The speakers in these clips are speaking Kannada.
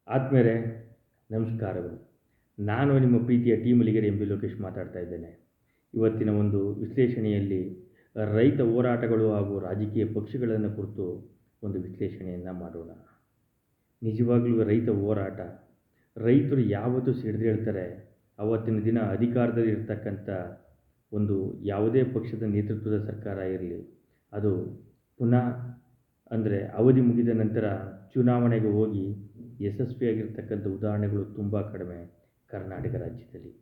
ಆತ್ಮೀಯರೇ, ನಮಸ್ಕಾರಗಳು. ನಾನು ನಿಮ್ಮ ಪ್ರೀತಿಯ T Malligere M B Lokesh ಮಾತಾಡ್ತಾ ಇದ್ದೇನೆ. ಇವತ್ತಿನ ಒಂದು ವಿಶ್ಲೇಷಣೆಯಲ್ಲಿ ರೈತ ಹೋರಾಟಗಳು ಹಾಗೂ ರಾಜಕೀಯ ಪಕ್ಷಗಳನ್ನು ಕುರಿತು ಒಂದು ವಿಶ್ಲೇಷಣೆಯನ್ನು ಮಾಡೋಣ. ನಿಜವಾಗ್ಲೂ ರೈತ ಹೋರಾಟ, ರೈತರು ಯಾವತ್ತೂ ಸಿಡಿದೇಳ್ತಾರೆ. ಅವತ್ತಿನ ದಿನ ಅಧಿಕಾರದಲ್ಲಿ ಇರ್ತಕ್ಕಂಥ ಒಂದು ಯಾವುದೇ ಪಕ್ಷದ ನೇತೃತ್ವದ ಸರ್ಕಾರ ಇರಲಿ, ಅದು ಪುನಃ ಅಂದರೆ ಅವಧಿ ಮುಗಿದ ನಂತರ ಚುನಾವಣೆಗೆ ಹೋಗಿ ಯಶಸ್ವಿಯಾಗಿರ್ತಕ್ಕಂಥ ಉದಾಹರಣೆಗಳು ತುಂಬ ಕಡಿಮೆ ಕರ್ನಾಟಕ ರಾಜ್ಯದಲ್ಲಿ.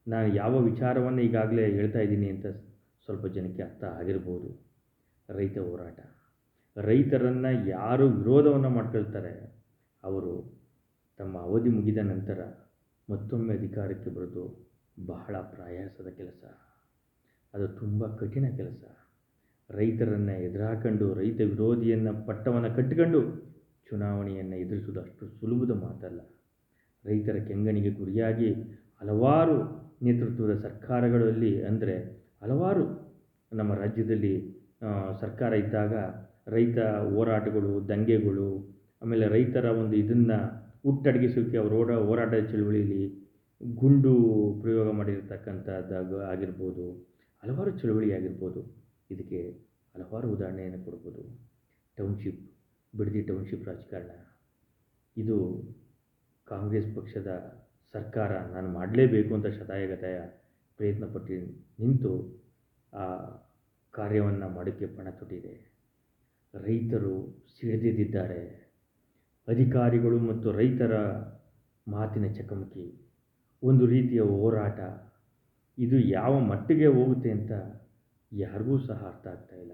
ನಾನು ಯಾವ ವಿಚಾರವನ್ನು ಈಗಾಗಲೇ ಹೇಳ್ತಾ ಇದ್ದೀನಿ ಅಂತ ಸ್ವಲ್ಪ ಜನಕ್ಕೆ ಅರ್ಥ ಆಗಿರ್ಬೋದು. ರೈತ ಹೋರಾಟ, ರೈತರನ್ನು ಯಾರು ವಿರೋಧವನ್ನು ಮಾಡ್ಕೊಳ್ತಾರೆ ಅವರು ತಮ್ಮ ಅವಧಿ ಮುಗಿದ ನಂತರ ಮತ್ತೊಮ್ಮೆ ಅಧಿಕಾರಕ್ಕೆ ಬರೋದು ಬಹಳ ಪ್ರಯಾಸದ ಕೆಲಸ. ಅದು ತುಂಬ ಕಠಿಣ ಕೆಲಸ. ರೈತರನ್ನು ಎದುರಾಕೊಂಡು ರೈತ ವಿರೋಧಿಯನ್ನು ಪಟ್ಟವನ್ನು ಕಟ್ಟಿಕೊಂಡು ಚುನಾವಣೆಯನ್ನು ಎದುರಿಸುವುದು ಅಷ್ಟು ಸುಲಭದ ಮಾತಲ್ಲ. ರೈತರ ಕೆಂಗಣಿಗೆ ಗುರಿಯಾಗಿ ಹಲವಾರು ನೇತೃತ್ವದ ಸರ್ಕಾರಗಳಲ್ಲಿ, ಅಂದರೆ ಹಲವಾರು ನಮ್ಮ ರಾಜ್ಯದಲ್ಲಿ ಸರ್ಕಾರ ಇದ್ದಾಗ ರೈತ ಹೋರಾಟಗಳು, ದಂಗೆಗಳು, ಆಮೇಲೆ ರೈತರ ಒಂದು ಇದನ್ನು ಹುಟ್ಟಡಗಿಸೋಕ್ಕೆ ಅವರ ಹೋರಾಟದ ಚಳುವಳಿಯಲ್ಲಿ ಗುಂಡು ಪ್ರಯೋಗ ಮಾಡಿರ್ತಕ್ಕಂಥದ್ದು ಆಗಿರ್ಬೋದು, ಹಲವಾರು ಚಳುವಳಿ ಆಗಿರ್ಬೋದು. ಇದಕ್ಕೆ ಹಲವಾರು ಉದಾಹರಣೆಯನ್ನು ಕೊಡ್ಬೋದು. ಟೌನ್ಶಿಪ್, ಬಿಡದಿ ಟೌನ್ಶಿಪ್ ರಾಜಕಾರಣ, ಇದು ಕಾಂಗ್ರೆಸ್ ಪಕ್ಷದ ಸರ್ಕಾರ ನಾನು ಮಾಡಲೇಬೇಕು ಅಂತ ಶತಾಯಗತಾಯ ಪ್ರಯತ್ನಪಟ್ಟು ನಿಂತು ಆ ಕಾರ್ಯವನ್ನು ಮಾಡೋಕ್ಕೆ ಪಣ ತೊಟ್ಟಿದೆ. ರೈತರು ಸಿಡಿದಿದ್ದಾರೆ. ಅಧಿಕಾರಿಗಳು ಮತ್ತು ರೈತರ ಮಾತಿನ ಚಕಮಕಿ, ಒಂದು ರೀತಿಯ ಹೋರಾಟ. ಇದು ಯಾವ ಮಟ್ಟಿಗೆ ಹೋಗುತ್ತೆ ಅಂತ ಯಾರಿಗೂ ಸಹ ಅರ್ಥ ಆಗ್ತಾಯಿಲ್ಲ.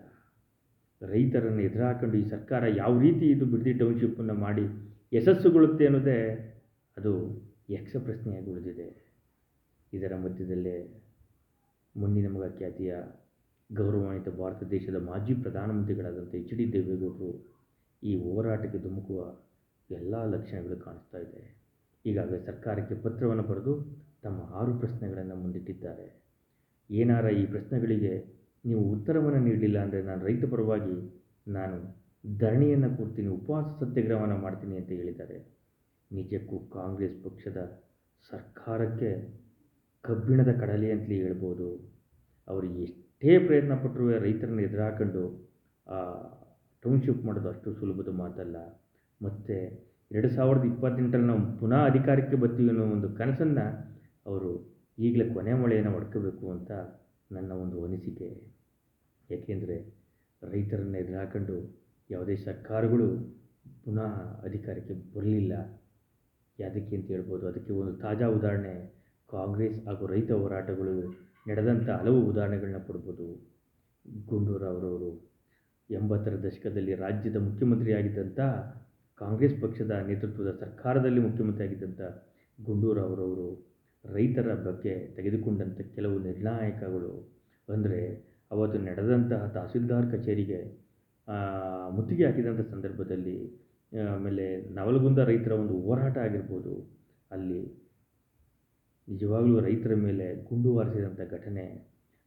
ರೈತರನ್ನು ಎದುರಾಕೊಂಡು ಈ ಸರ್ಕಾರ ಯಾವ ರೀತಿ ಇದು ಬಿಡದಿ ಟೌನ್ಶಿಪ್ಪನ್ನು ಮಾಡಿ ಯಶಸ್ಸುಗೊಳ್ಳುತ್ತೆ ಅನ್ನೋದೇ ಅದು ಯಕ್ಷ ಪ್ರಶ್ನೆಯಾಗಿ ಉಳಿದಿದೆ. ಇದರ ಮಧ್ಯದಲ್ಲೇ ಮುಂದಿನ ಮಗ ಖ್ಯಾತಿಯ ಗೌರವಾನ್ವಿತ ಭಾರತ ದೇಶದ ಮಾಜಿ ಪ್ರಧಾನಮಂತ್ರಿಗಳಾದಂಥ ಎಚ್ ಡಿ ದೇವೇಗೌಡರು ಈ ಹೋರಾಟಕ್ಕೆ ಧುಮುಕುವ ಎಲ್ಲ ಲಕ್ಷಣಗಳು ಕಾಣಿಸ್ತಾ ಇದೆ. ಈಗಾಗಲೇ ಸರ್ಕಾರಕ್ಕೆ ಪತ್ರವನ್ನು ಬರೆದು ತಮ್ಮ 6 ಪ್ರಶ್ನೆಗಳನ್ನು ಮುಂದಿಟ್ಟಿದ್ದಾರೆ. ಏನಾರ ಈ ಪ್ರಶ್ನೆಗಳಿಗೆ ನೀವು ಉತ್ತರವನ್ನು ನೀಡಲಿಲ್ಲ ಅಂದರೆ ನಾನು ರೈತ ಪರವಾಗಿ ನಾನು ಧರಣಿಯನ್ನು ಕೊಡ್ತೀನಿ, ಉಪವಾಸ ಸತ್ಯಾಗ್ರಹವನ್ನು ಮಾಡ್ತೀನಿ ಅಂತ ಹೇಳಿದ್ದಾರೆ. ನಿಜಕ್ಕೂ ಕಾಂಗ್ರೆಸ್ ಪಕ್ಷದ ಸರ್ಕಾರಕ್ಕೆ ಕಬ್ಬಿಣದ ಕಡಲೆ ಅಂತಲೇ ಹೇಳ್ಬೋದು. ಅವರು ಎಷ್ಟೇ ಪ್ರಯತ್ನ ಪಟ್ಟರೂ ರೈತರನ್ನು ಎದುರಾಕೊಂಡು ಟೌನ್ಶಿಪ್ ಮಾಡೋದು ಅಷ್ಟು ಸುಲಭದ ಮಾತಲ್ಲ. ಮತ್ತು 2028ರಲ್ಲಿ ನಾವು ಪುನಃ ಅಧಿಕಾರಕ್ಕೆ ಬರ್ತೀವಿ ಅನ್ನೋ ಒಂದು ಕನಸನ್ನು ಅವರು ಈಗಲೇ ಕೊನೆ ಮಳೆಯನ್ನು ಹೊಡ್ಕೋಬೇಕು ಅಂತ ನನ್ನ ಒಂದು ಅನಿಸಿಕೆ. ಏಕೆಂದರೆ ರೈತರನ್ನು ಎದುರಾಕೊಂಡು ಯಾವುದೇ ಸರ್ಕಾರಗಳು ಪುನಃ ಅಧಿಕಾರಕ್ಕೆ ಬರಲಿಲ್ಲ. ಯಾವುದಕ್ಕೆ ಅಂತ ಹೇಳ್ಬೋದು. ಅದಕ್ಕೆ ಒಂದು ತಾಜಾ ಉದಾಹರಣೆ ಕಾಂಗ್ರೆಸ್ ಹಾಗೂ ರೈತ ಹೋರಾಟಗಳು ನಡೆದಂಥ ಹಲವು ಉದಾಹರಣೆಗಳನ್ನ ಕೊಡ್ಬೋದು. ಗುಂಡೂರಾವ್ 80ರ ದಶಕದಲ್ಲಿ ರಾಜ್ಯದ ಮುಖ್ಯಮಂತ್ರಿಯಾಗಿದ್ದಂಥ ಕಾಂಗ್ರೆಸ್ ಪಕ್ಷದ ನೇತೃತ್ವದ ಸರ್ಕಾರದಲ್ಲಿ ಮುಖ್ಯಮಂತ್ರಿಯಾಗಿದ್ದಂಥ ಗುಂಡೂರಾವ್ ರೈತರ ಬಗ್ಗೆ ತೆಗೆದುಕೊಂಡಂಥ ಕೆಲವು ನಿರ್ಣಾಯಕಗಳು, ಅಂದರೆ ಅವತ್ತು ನಡೆದಂತಹ ತಹಸೀಲ್ದಾರ್ ಕಚೇರಿಗೆ ಮುತ್ತಿಗೆ ಹಾಕಿದಂಥ ಸಂದರ್ಭದಲ್ಲಿ, ಆಮೇಲೆ ನವಲಗುಂದ ರೈತರ ಒಂದು ಹೋರಾಟ ಆಗಿರ್ಬೋದು, ಅಲ್ಲಿ ನಿಜವಾಗಲೂ ರೈತರ ಮೇಲೆ ಗುಂಡು ಹಾರಿಸಿದಂಥ ಘಟನೆ,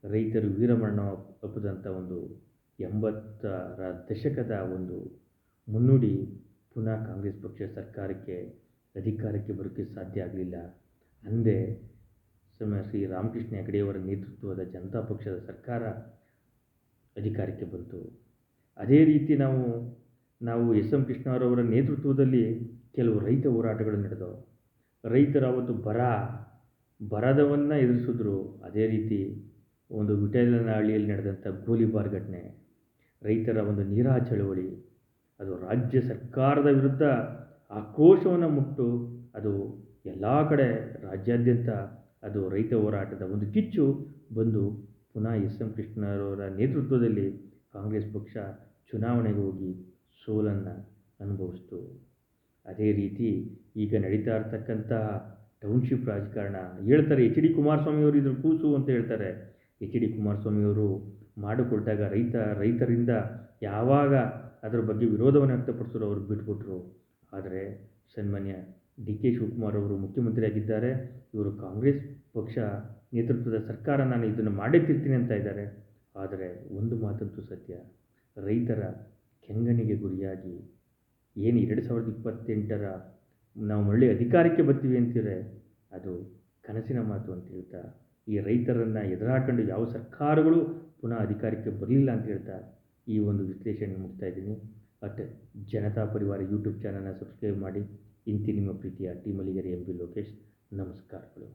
ರೈತರು ವೀರಮರಣ ಒಪ್ಪಿದಂಥ ಒಂದು 80ರ ದಶಕದ ಒಂದು ಮುನ್ನುಡಿ ಪುನಃ ಕಾಂಗ್ರೆಸ್ ಪಕ್ಷ ಸರ್ಕಾರಕ್ಕೆ ಅಧಿಕಾರಕ್ಕೆ ಬರೋಕ್ಕೆ ಸಾಧ್ಯ ಆಗಲಿಲ್ಲ. ಅಂದೇ ಶ್ರೀ ರಾಮಕೃಷ್ಣ ಹೆಗಡೆಯವರ ನೇತೃತ್ವದ ಜನತಾ ಪಕ್ಷದ ಸರ್ಕಾರ ಅಧಿಕಾರಕ್ಕೆ ಬಂತು. ಅದೇ ರೀತಿ ನಾವು ಎಸ್ ಎಂ ಕೃಷ್ಣರವರ ನೇತೃತ್ವದಲ್ಲಿ ಕೆಲವು ರೈತ ಹೋರಾಟಗಳು ನಡೆದವು. ರೈತರು ಅವತ್ತು ಬರದವನ್ನು ಎದುರಿಸಿದ್ರು. ಅದೇ ರೀತಿ ಒಂದು ವಿಠಲನಹಳ್ಳಿಯಲ್ಲಿ ನಡೆದಂಥ ಗೋಲಿಬಾರ್ ಘಟನೆ, ರೈತರ ಒಂದು ನೀರಾ ಚಳವಳಿ, ಅದು ರಾಜ್ಯ ಸರ್ಕಾರದ ವಿರುದ್ಧ ಆಕ್ರೋಶವನ್ನು ಮುಟ್ಟು ಅದು ಎಲ್ಲ ಕಡೆ ರಾಜ್ಯಾದ್ಯಂತ ಅದು ರೈತ ಹೋರಾಟದ ಒಂದು ಕಿಚ್ಚು ಬಂದು ಪುನಃ ಎಸ್ ಎಂ ಕೃಷ್ಣರವರ ನೇತೃತ್ವದಲ್ಲಿ ಕಾಂಗ್ರೆಸ್ ಪಕ್ಷ ಚುನಾವಣೆಗೆ ಹೋಗಿ ಸೋಲನ್ನು ಅನುಭವಿಸ್ತು. ಅದೇ ರೀತಿ ಈಗ ನಡೀತಾ ಇರ್ತಕ್ಕಂಥ ಟೌನ್ಶಿಪ್ ರಾಜಕಾರಣ, ಹೇಳ್ತಾರೆ ಎಚ್ ಡಿ ಕುಮಾರಸ್ವಾಮಿಯವರು ಇದ್ರ ಕೂಸು ಅಂತ ಹೇಳ್ತಾರೆ. ಎಚ್ ಡಿ ಕುಮಾರಸ್ವಾಮಿಯವರು ಮಾಡಿಕೊಟ್ಟಾಗ ರೈತರಿಂದ ಯಾವಾಗ ಅದರ ಬಗ್ಗೆ ವಿರೋಧವನ್ನು ವ್ಯಕ್ತಪಡಿಸಿದ್ರು ಅವರು ಬಿಟ್ಬಿಟ್ರು. ಆದರೆ ಸನ್ಮಾನ್ಯ ಡಿ ಕೆ ಶಿವಕುಮಾರ್ ಅವರು ಮುಖ್ಯಮಂತ್ರಿಯಾಗಿದ್ದಾರೆ. ಇವರು ಕಾಂಗ್ರೆಸ್ ಪಕ್ಷ ನೇತೃತ್ವದ ಸರ್ಕಾರ ನಾನು ಇದನ್ನು ಮಾಡೇ ತಿರ್ತೀನಿ ಅಂತ ಇದ್ದಾರೆ. ಆದರೆ ಒಂದು ಮಾತಂತೂ ಸತ್ಯ, ರೈತರ ಕೆಂಗಣ್ಣಿಗೆ ಗುರಿಯಾಗಿ ಏನು 2028ರ ನಾವು ಮರಳಿ ಅಧಿಕಾರಕ್ಕೆ ಬರ್ತೀವಿ ಅಂತಿದ್ರೆ ಅದು ಕನಸಿನ ಮಾತು ಅಂತ ಹೇಳ್ತಾ, ಈ ರೈತರನ್ನು ಎದುರಾಕೊಂಡು ಯಾವ ಸರ್ಕಾರಗಳು ಪುನಃ ಅಧಿಕಾರಕ್ಕೆ ಬರಲಿಲ್ಲ ಅಂತ ಹೇಳ್ತಾ ಈ ಒಂದು ವಿಶ್ಲೇಷಣೆ ಮುಗ್ತಾ ಇದ್ದೀನಿ. ಬಟ್ ಜನತಾ ಪರಿವಾರ ಯೂಟ್ಯೂಬ್ ಚಾನಲ್ನ ಸಬ್ಸ್ಕ್ರೈಬ್ ಮಾಡಿ. ಇಂತಿ ನಿಮ್ಮ ಪ್ರೀತಿಯ T Malligere M P Lokesh. ನಮಸ್ಕಾರಗಳು.